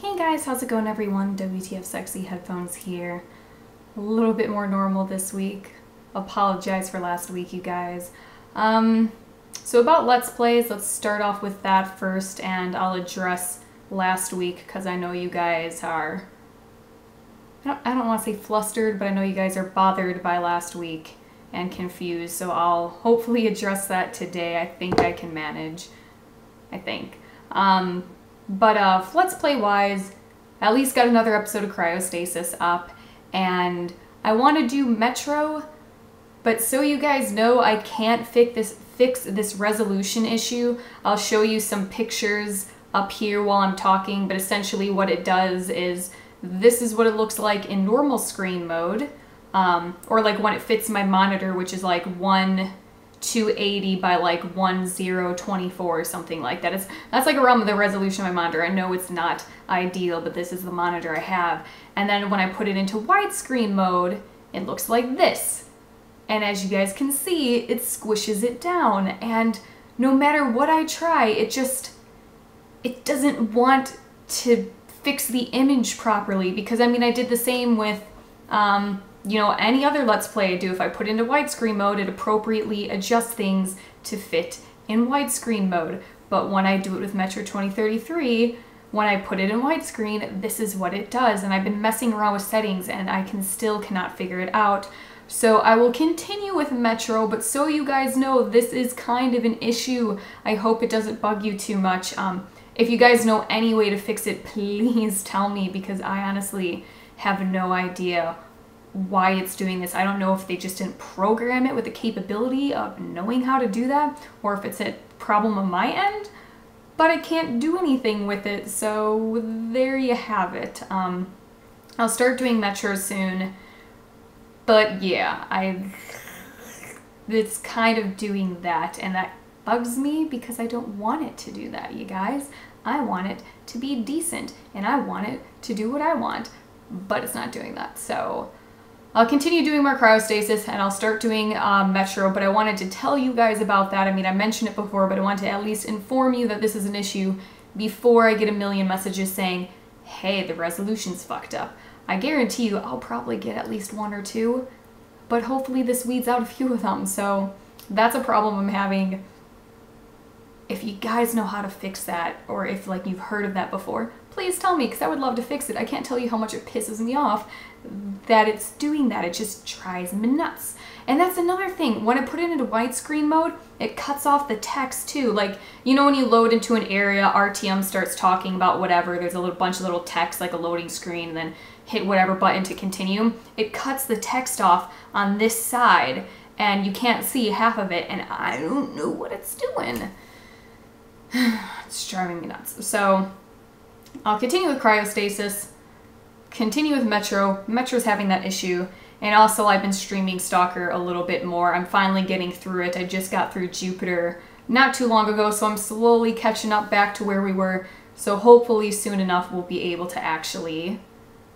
Hey guys, how's it going everyone? WTFSexyHeadphones here. A little bit more normal this week. Apologize for last week, you guys. So about Let's Plays, let's start off with that first, and I'll address last week because I know you guys are... I don't want to say flustered, but I know you guys are bothered by last week and confused, so I'll hopefully address that today. I think I can manage. I think. But Let's Play wise, I at least got another episode of Cryostasis up, and I want to do Metro, but so you guys know, I can't fix this resolution issue. I'll show you some pictures up here while I'm talking, but essentially what it does is, this is what it looks like in normal screen mode, or like when it fits my monitor, which is like 1280 by like 1024 or something like that. That's like around the resolution of my monitor. I know it's not ideal, but this is the monitor I have. And then when I put it into widescreen mode, it looks like this. And as you guys can see, it squishes it down. And no matter what I try, it doesn't want to fix the image properly. Because I mean, I did the same with, you know, any other Let's Play I do. If I put into widescreen mode, it appropriately adjusts things to fit in widescreen mode. But when I do it with Metro 2033, when I put it in widescreen, this is what it does. And I've been messing around with settings and I still cannot figure it out. So I will continue with Metro, but so you guys know, this is kind of an issue. I hope it doesn't bug you too much. If you guys know any way to fix it, please tell me, because I honestly have no idea why it's doing this. I don't know if they just didn't program it with the capability of knowing how to do that, or if it's a problem on my end, but I can't do anything with it, so there you have it. I'll start doing Metro soon, but yeah, it's kind of doing that, and that bugs me because I don't want it to do that, you guys. I want it to be decent, and I want it to do what I want, but it's not doing that, so I'll continue doing more cryostasis, and I'll start doing Metro, but I wanted to tell you guys about that. I mean, I mentioned it before, but I wanted to at least inform you that this is an issue before I get a million messages saying, hey, the resolution's fucked up. I guarantee you I'll probably get at least one or two, but hopefully this weeds out a few of them, so that's a problem I'm having. If you guys know how to fix that, or if like you've heard of that before, please tell me, because I would love to fix it. I can't tell you how much it pisses me off that it's doing that. It just drives me nuts. And that's another thing. When I put it into widescreen mode, it cuts off the text too. Like, you know, when you load into an area, RTM starts talking about whatever, there's a bunch of little text, like a loading screen, and then hit whatever button to continue. It cuts the text off on this side, and you can't see half of it, and I don't know what it's doing. It's driving me nuts. So I'll continue with cryostasis, continue with Metro. Metro's having that issue, and also I've been streaming Stalker a little bit more. I'm finally getting through it. I just got through Jupiter not too long ago, so I'm slowly catching up back to where we were. So hopefully soon enough we'll be able to actually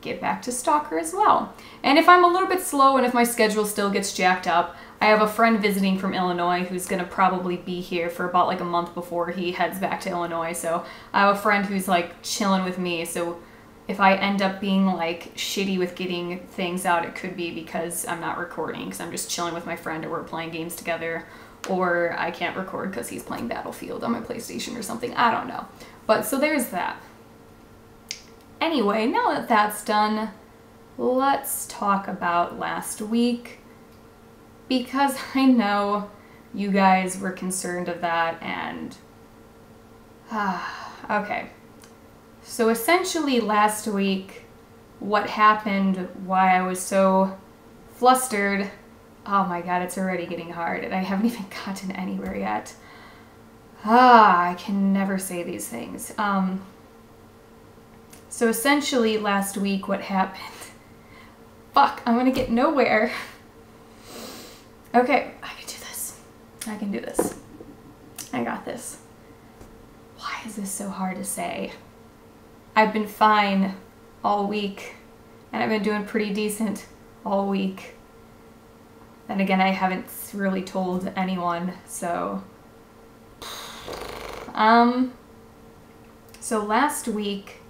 get back to Stalker as well. And if I'm a little bit slow and if my schedule still gets jacked up, I have a friend visiting from Illinois who's gonna probably be here for about like a month before he heads back to Illinois. So I have a friend who's like chilling with me. So if I end up being like shitty with getting things out, it could be because I'm not recording, because I'm just chilling with my friend, or we're playing games together, or I can't record because he's playing Battlefield on my PlayStation or something. I don't know. But so there's that. Anyway, now that that's done, let's talk about last week, because I know you guys were concerned of that, and okay. So essentially last week, what happened, why I was so flustered, oh my god, it's already getting hard, and I haven't even gotten anywhere yet. I can never say these things. So essentially last week what happened, fuck, I'm gonna get nowhere. Okay, I can do this. I can do this. I got this. Why is this so hard to say? I've been fine all week, and I've been doing pretty decent all week. Then again, I haven't really told anyone, so... So last week,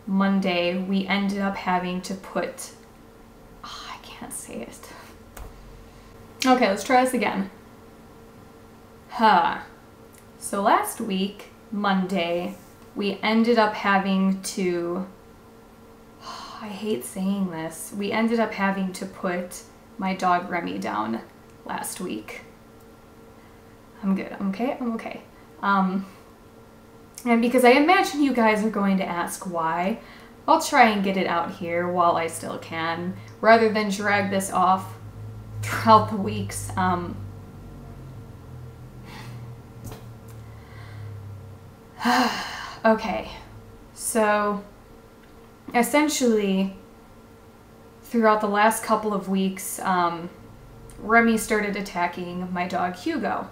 Monday, we ended up having to put, oh, I can't say it. Okay, let's try this again. So last week, Monday, we ended up having to, I hate saying this, we ended up having to put my dog Remy down last week. I'm good, I'm okay. And because I imagine you guys are going to ask why, I'll try and get it out here while I still can, rather than drag this off throughout the weeks. Okay, so essentially throughout the last couple of weeks, Remy started attacking my dog Hugo.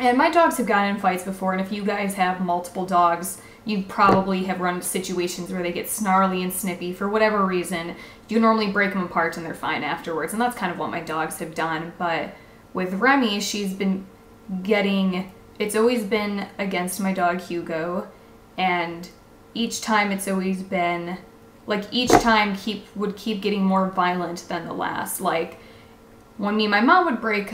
And my dogs have gotten in fights before, and if you guys have multiple dogs, you probably have run into situations where they get snarly and snippy for whatever reason. You normally break them apart and they're fine afterwards, and that's kind of what my dogs have done. But with Remy, she's been getting, it's always been against my dog Hugo, and each time it's always been, like each time would keep getting more violent than the last. Like when me and my mom would break,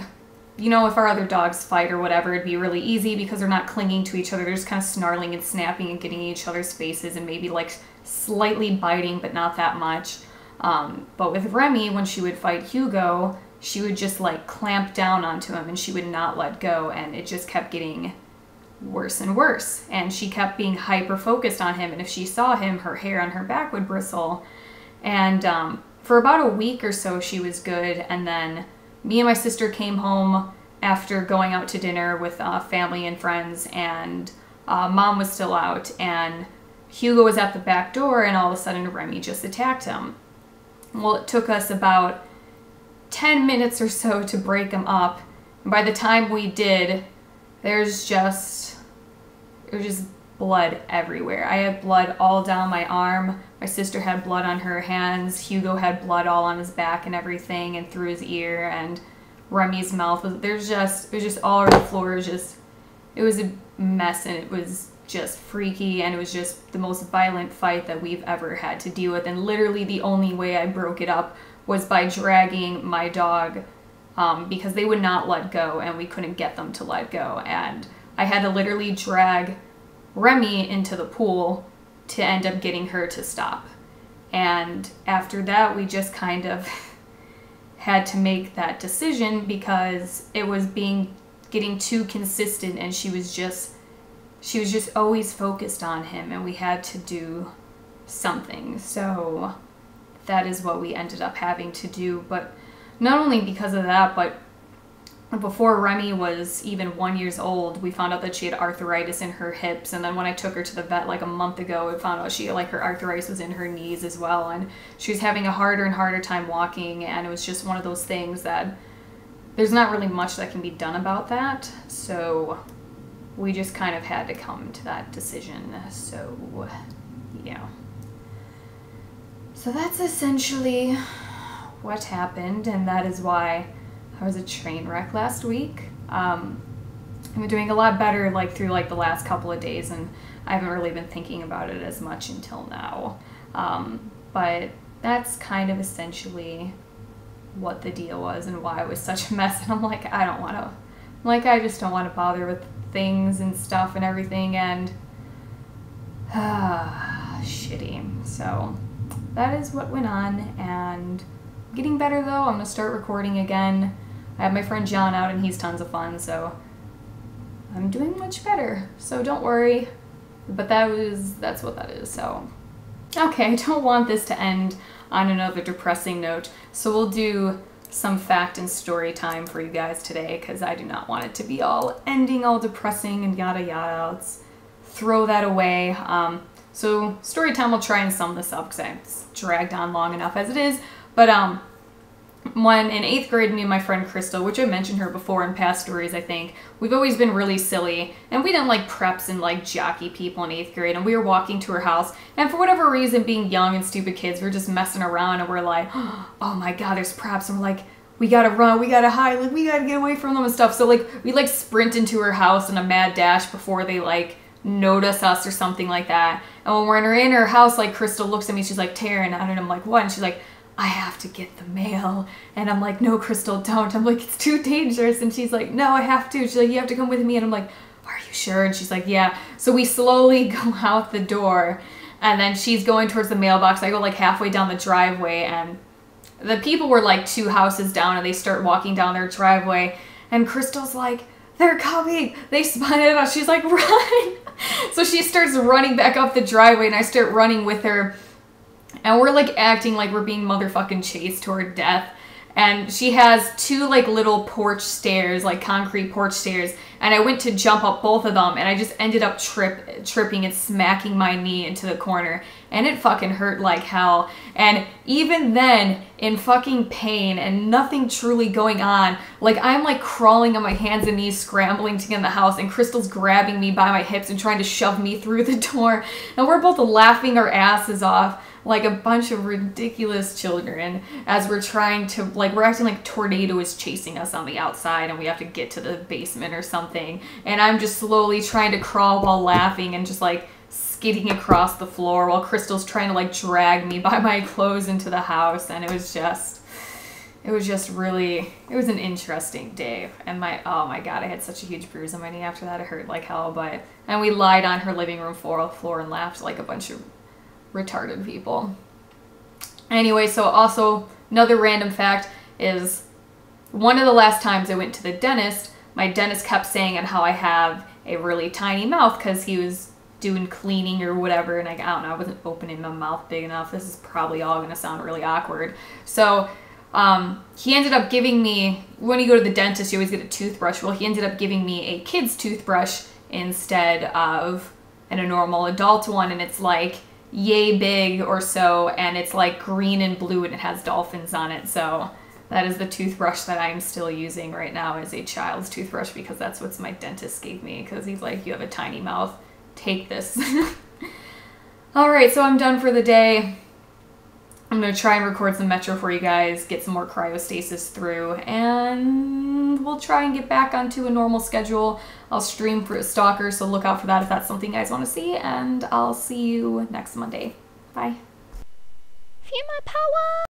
you know, if our other dogs fight or whatever, it'd be really easy because they're not clinging to each other. They're just kind of snarling and snapping and getting in each other's faces and maybe like slightly biting, but not that much. But with Remy, when she would fight Hugo, she would just like clamp down onto him and she would not let go, and it just kept getting worse and worse. And she kept being hyper focused on him, and if she saw him, her hair on her back would bristle. And for about a week or so, she was good, and then me and my sister came home after going out to dinner with family and friends, and Mom was still out, and Hugo was at the back door, and all of a sudden Remy just attacked him. Well, it took us about 10 minutes or so to break him up, and by the time we did, there was just blood everywhere. I had blood all down my arm. My sister had blood on her hands. Hugo had blood all on his back and everything, and through his ear, and Remy's mouth was, it was just all over the floor. It was a mess, and it was just freaky, and it was just the most violent fight that we've ever had to deal with. And literally the only way I broke it up was by dragging my dog, because they would not let go, and we couldn't get them to let go. And I had to literally drag Remy into the pool to end up getting her to stop. And after that, we just kind of had to make that decision because it was getting too consistent, and she was just always focused on him, and we had to do something. So that is what we ended up having to do. But not only because of that, but before Remy was even 1 year old, we found out that she had arthritis in her hips, and then when I took her to the vet like a month ago, I found out her arthritis was in her knees as well, and she was having a harder and harder time walking, and it was just one of those things that there's not really much that can be done about that, so we just kind of had to come to that decision. So yeah, so that's essentially what happened, and that is why I was a train wreck last week. I've been doing a lot better through the last couple of days, and I haven't really been thinking about it as much until now. But that's kind of essentially what the deal was and why it was such a mess. And I'm like, I just don't want to bother with things and stuff and everything, and shitty. So that is what went on, and I'm getting better though. I'm gonna start recording again. I have my friend John out, and he's tons of fun, so I'm doing much better. So don't worry. But that's what that is. So okay, I don't want this to end on another depressing note, so we'll do some fact and story time for you guys today, because I do not want it to be ending all depressing and yada yada. Let's throw that away. So story time, will try and sum this up because it's dragged on long enough as it is. But when in 8th grade, me and my friend Crystal, which I mentioned her before in past stories, I think, we've always been really silly, and we didn't like preps and jockey people in 8th grade, and we were walking to her house, and for whatever reason, being young and stupid kids, we're just messing around, and we're like, oh my god, there's preps, and we're like, we gotta run, we gotta hide, we gotta get away from them and stuff. So we sprint into her house in a mad dash before they notice us or something like that. And when we're in her house, like Crystal looks at me, she's like, Taryn, and I'm like, what? And she's like, I have to get the mail. And I'm like, no, Crystal, don't. I'm like, it's too dangerous. And she's like, no, I have to. She's like, you have to come with me. And I'm like, are you sure? And she's like, yeah. So we slowly go out the door, and then she's going towards the mailbox. I go like halfway down the driveway, and the people were like 2 houses down, and they start walking down their driveway. And Crystal's like, they're coming. They spotted us. She's like, run. So she starts running back up the driveway, and I start running with her. And we're like acting like we're being motherfucking chased toward death. And she has 2 like little porch stairs, like concrete porch stairs. And I went to jump up both of them, and I just ended up tripping and smacking my knee into the corner. And it fucking hurt like hell. And even then, in fucking pain and nothing truly going on, like I'm like crawling on my hands and knees, scrambling to get in the house, and Crystal's grabbing me by my hips and trying to shove me through the door. And we're both laughing our asses off like a bunch of ridiculous children as we're trying to, like, we're acting like tornado is chasing us on the outside and we have to get to the basement or something. And I'm just slowly trying to crawl while laughing and just like skidding across the floor while Crystal's trying to like drag me by my clothes into the house. And it was just really, it was an interesting day. And oh my God, I had such a huge bruise on my knee after that. It hurt like hell, and we lied on her living room floor and laughed like a bunch of retarded people. Anyway, so also another random fact is one of the last times I went to the dentist, my dentist kept saying how I have a really tiny mouth because he was doing cleaning or whatever, and I don't know, I wasn't opening my mouth big enough. This is probably all gonna sound really awkward. So he ended up giving me, when you go to the dentist you always get a toothbrush. Well, he ended up giving me a kid's toothbrush instead of a normal adult one, and it's like yay big or so, and it's like green and blue, and it has dolphins on it. So that is the toothbrush that I'm still using right now, as a child's toothbrush, because that's what my dentist gave me, because he's like, you have a tiny mouth, take this. Alright, so I'm done for the day. I'm going to try and record some Metro for you guys, get some more cryostasis through, and we'll try and get back onto a normal schedule. I'll stream for Stalker, so look out for that if that's something you guys want to see, and I'll see you next Monday. Bye. Feel my power!